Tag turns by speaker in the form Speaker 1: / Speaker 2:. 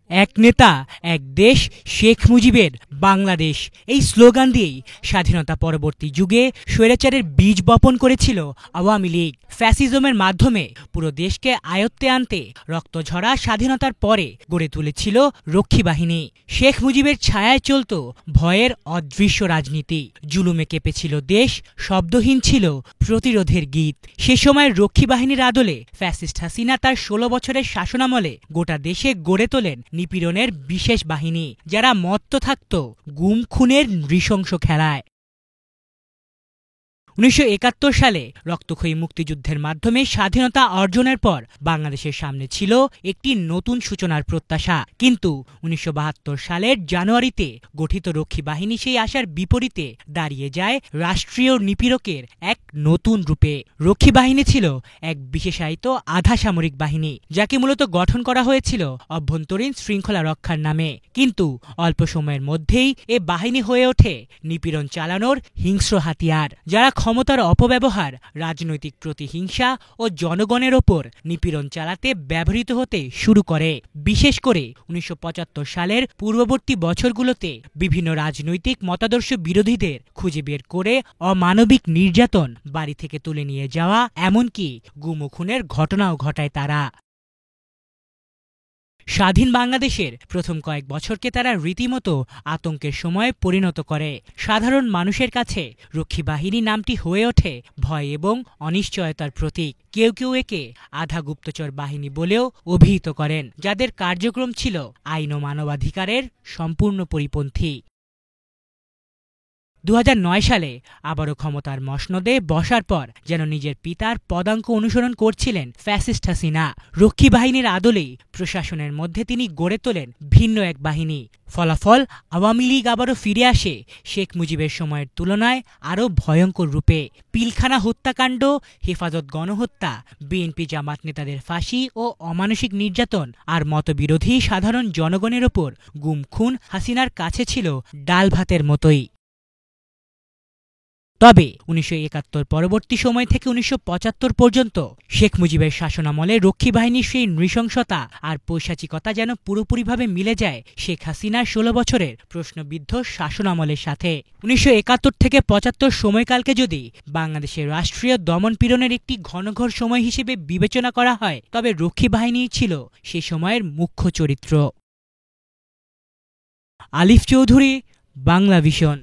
Speaker 1: এক নেতা এক দেশ, শেখ মুজিবের বাংলাদেশ, এই স্লোগান দিয়েই স্বাধীনতা পরবর্তী যুগে স্বৈরাচারের বীজ বপন করেছিল আওয়ামী লীগ। ফ্যাসিজমের মাধ্যমে পুরো দেশকে আয়ত্তে আনতে রক্তঝরা স্বাধীনতার পরে গড়ে তুলেছিল রক্ষী বাহিনী। শেখ মুজিবের ছায়ায় চলত ভয়ের অদৃশ্য রাজনীতি। জুলুমে কেঁপেছিল দেশ, শব্দহীন ছিল প্রতিরোধের গীত। সে সময় রক্ষী বাহিনীর আদলে ফ্যাসিস্ট হাসিনা তার ১৬ বছরের শাসনামলে গোটা দেশে গড়ে তোলেন নিপীড়নের বিশেষ বাহিনী, যারা মত্ত থাকত গুম খুনের নৃশংস খেলায়। ১৯৭১ সালে রক্তক্ষয়ী মুক্তিযুদ্ধের মাধ্যমে স্বাধীনতা অর্জনের পর বাংলাদেশের সামনে ছিল একটি নতুন সূচনার প্রত্যাশা। কিন্তু ১৯৭২ সালের জানুয়ারিতে গঠিত রক্ষী বাহিনী সেই আশার বিপরীতে দাঁড়িয়ে যায় রাষ্ট্রীয় নিপীড়কের এক নতুন রূপে। রক্ষী বাহিনী ছিল এক বিশেষায়িত আধা সামরিক বাহিনী, যাকে মূলত গঠন করা হয়েছিল অভ্যন্তরীণ শৃঙ্খলা রক্ষার নামে। কিন্তু অল্প সময়ের মধ্যেই এ বাহিনী হয়ে ওঠে নিপীড়ন চালানোর হিংস্র হাতিয়ার, যারা ক্ষমতার অপব্যবহার, রাজনৈতিক প্রতিহিংসা ও জনগণের ওপর নিপীড়ন চালাতে ব্যবহৃত হতে শুরু করে। বিশেষ করে ১৯৭৫ সালের পূর্ববর্তী বছরগুলোতে বিভিন্ন রাজনৈতিক মতাদর্শ বিরোধীদের খুঁজে বের করে অমানবিক নির্যাতন, বাড়ি থেকে তুলে নিয়ে যাওয়া, এমনকি গুম ও খুনের ঘটনাও ঘটায় তারা। স্বাধীন বাংলাদেশের প্রথম কয়েক বছরকে তারা রীতিমতো আতঙ্কের সময় পরিণত করে। সাধারণ মানুষের কাছে রক্ষী বাহিনী নামটি হয়ে ওঠে ভয় এবং অনিশ্চয়তার প্রতীক। কেউ কেউ একে আধা গুপ্তচর বাহিনী বলেও অভিহিত করেন, যাদের কার্যক্রম ছিল আইন ও মানবাধিকারের সম্পূর্ণ পরিপন্থী। ২০০৯ সালে আবারও ক্ষমতার মসনদে বসার পর যেন নিজের পিতার পদাঙ্ক অনুসরণ করছিলেন ফ্যাসিস্ট হাসিনা। রক্ষী বাহিনীর আদলেই প্রশাসনের মধ্যে তিনি গড়ে তোলেন ভিন্ন এক বাহিনী। ফলাফল, আওয়ামী লীগ আবারও ফিরে আসে শেখ মুজিবের সময়ের তুলনায় আরও ভয়ঙ্কর রূপে। পিলখানা হত্যাকাণ্ড, হেফাজত গণহত্যা, বিএনপি জামাত নেতাদের ফাঁসি ও অমানসিক নির্যাতন আর মতবিরোধী সাধারণ জনগণের ওপর গুম খুন হাসিনার কাছে ছিল ডাল ভাতের মতোই। তবে ১৯৭১ পরবর্তী সময় থেকে ১৯৭৫ পর্যন্ত শেখ মুজিবের শাসনামলে রক্ষী বাহিনীর সেই নৃশংসতা আর পৈশাচিকতা যেন পুরোপুরিভাবে মিলে যায় শেখ হাসিনার ১৬ বছরের প্রশ্নবিদ্ধ শাসনামলের সাথে। ১৯৭১ থেকে ৭৫ সময়কালকে যদি বাংলাদেশের রাষ্ট্রীয় দমনপীড়নের একটি ঘনঘোর সময় হিসেবে বিবেচনা করা হয়, তবে রক্ষী বাহিনীই ছিল সে সময়ের মুখ্য চরিত্র। আলিফ চৌধুরী, বাংলা ভিশন।